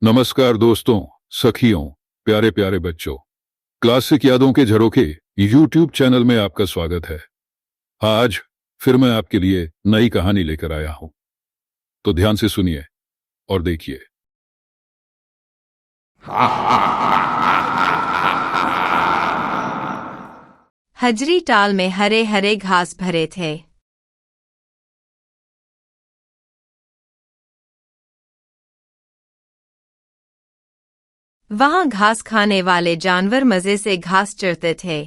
नमस्कार दोस्तों, सखियों, प्यारे प्यारे बच्चों। क्लासिक यादों के झरोखे यूट्यूब चैनल में आपका स्वागत है। आज फिर मैं आपके लिए नई कहानी लेकर आया हूं, तो ध्यान से सुनिए और देखिए। हजरी टाल में हरे हरे घास भरे थे। वहां घास खाने वाले जानवर मजे से घास चरते थे।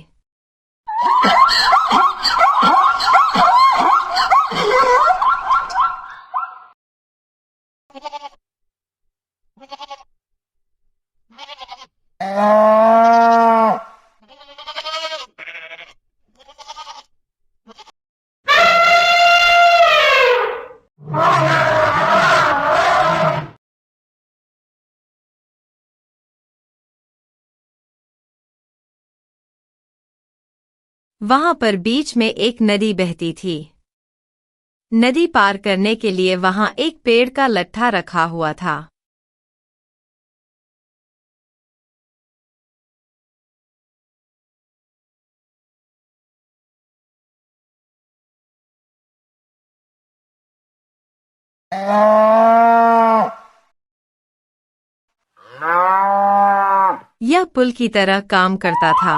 वहां पर बीच में एक नदी बहती थी। नदी पार करने के लिए वहां एक पेड़ का लट्ठा रखा हुआ था। यह पुल की तरह काम करता था।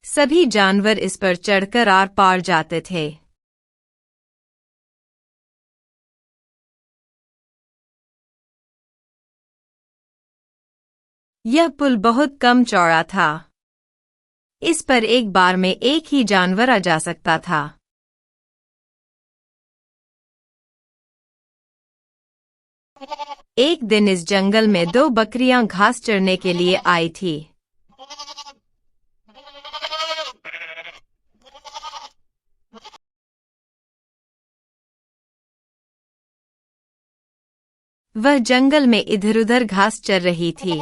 सभी जानवर इस पर चढ़कर आर पार जाते थे। यह पुल बहुत कम चौड़ा था। इस पर एक बार में एक ही जानवर आ जा सकता था। एक दिन इस जंगल में दो बकरियां घास चरने के लिए आई थी। वह जंगल में इधर-उधर घास चर रही थी।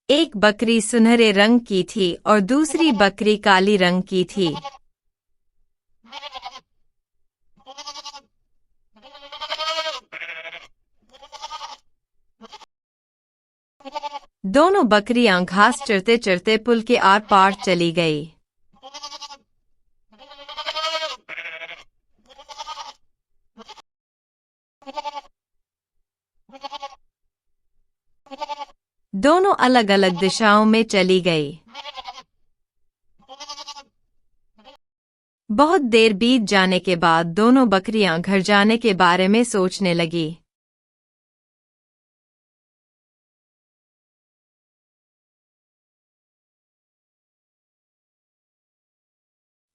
एक बकरी सुनहरे रंग की थी और दूसरी बकरी काली रंग की थी। दोनों बकरियां घास चरते चरते पुल के आर पार चली गई। दोनों अलग अलग दिशाओं में चली गई। बहुत देर बीत जाने के बाद दोनों बकरियां घर जाने के बारे में सोचने लगी।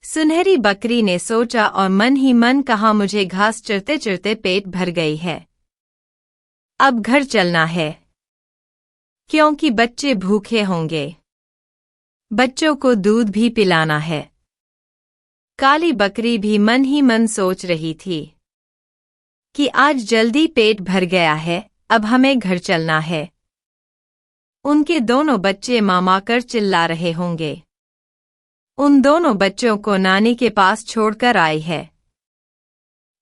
सुनहरी बकरी ने सोचा और मन ही मन कहा, मुझे घास चरते चरते पेट भर गई है। अब घर चलना है, क्योंकि बच्चे भूखे होंगे। बच्चों को दूध भी पिलाना है। काली बकरी भी मन ही मन सोच रही थी कि आज जल्दी पेट भर गया है, अब हमें घर चलना है। उनके दोनों बच्चे मामा कर चिल्ला रहे होंगे। उन दोनों बच्चों को नानी के पास छोड़कर आई है।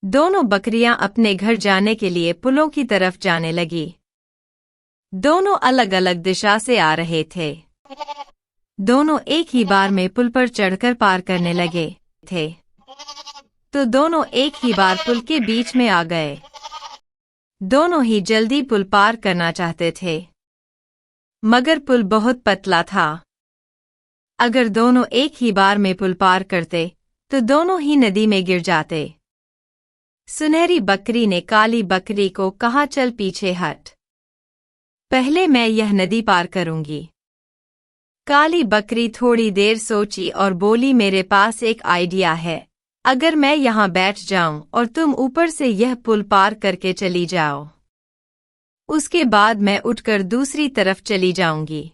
दोनों बकरियां अपने घर जाने के लिए पुलों की तरफ जाने लगी। दोनों अलग अलग दिशा से आ रहे थे। दोनों एक ही बार में पुल पर चढ़कर पार करने लगे थे, तो दोनों एक ही बार पुल के बीच में आ गए। दोनों ही जल्दी पुल पार करना चाहते थे, मगर पुल बहुत पतला था। अगर दोनों एक ही बार में पुल पार करते तो दोनों ही नदी में गिर जाते। सुनहरी बकरी ने काली बकरी को कहा, चल पीछे हट, पहले मैं यह नदी पार करूंगी। काली बकरी थोड़ी देर सोची और बोली, मेरे पास एक आइडिया है। अगर मैं यहाँ बैठ जाऊं और तुम ऊपर से यह पुल पार करके चली जाओ, उसके बाद मैं उठकर दूसरी तरफ चली जाऊंगी।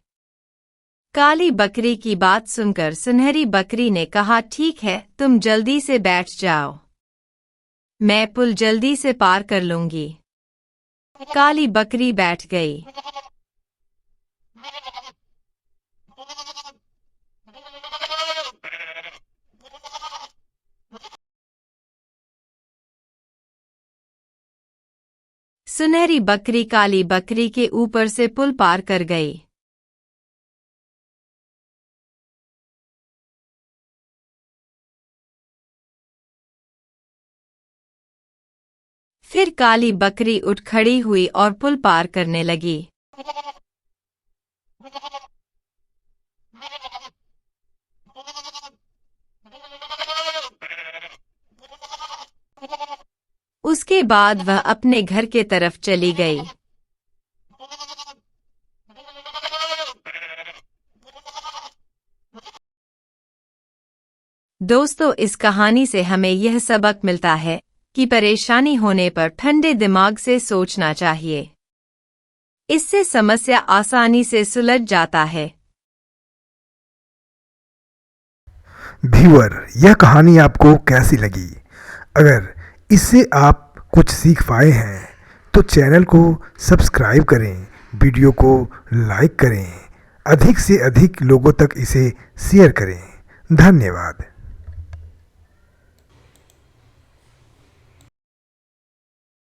काली बकरी की बात सुनकर सुनहरी बकरी ने कहा, ठीक है, तुम जल्दी से बैठ जाओ, मैं पुल जल्दी से पार कर लूंगी। काली बकरी बैठ गई। सुनहरी बकरी काली बकरी के ऊपर से पुल पार कर गई। फिर काली बकरी उठ खड़ी हुई और पुल पार करने लगी। उसके बाद वह अपने घर के तरफ चली गई। दोस्तों, इस कहानी से हमें यह सबक मिलता है कि परेशानी होने पर ठंडे दिमाग से सोचना चाहिए। इससे समस्या आसानी से सुलझ जाता है। व्यूअर, यह कहानी आपको कैसी लगी? अगर इससे आप कुछ सीख पाए हैं तो चैनल को सब्सक्राइब करें, वीडियो को लाइक करें, अधिक से अधिक लोगों तक इसे शेयर करें। धन्यवाद।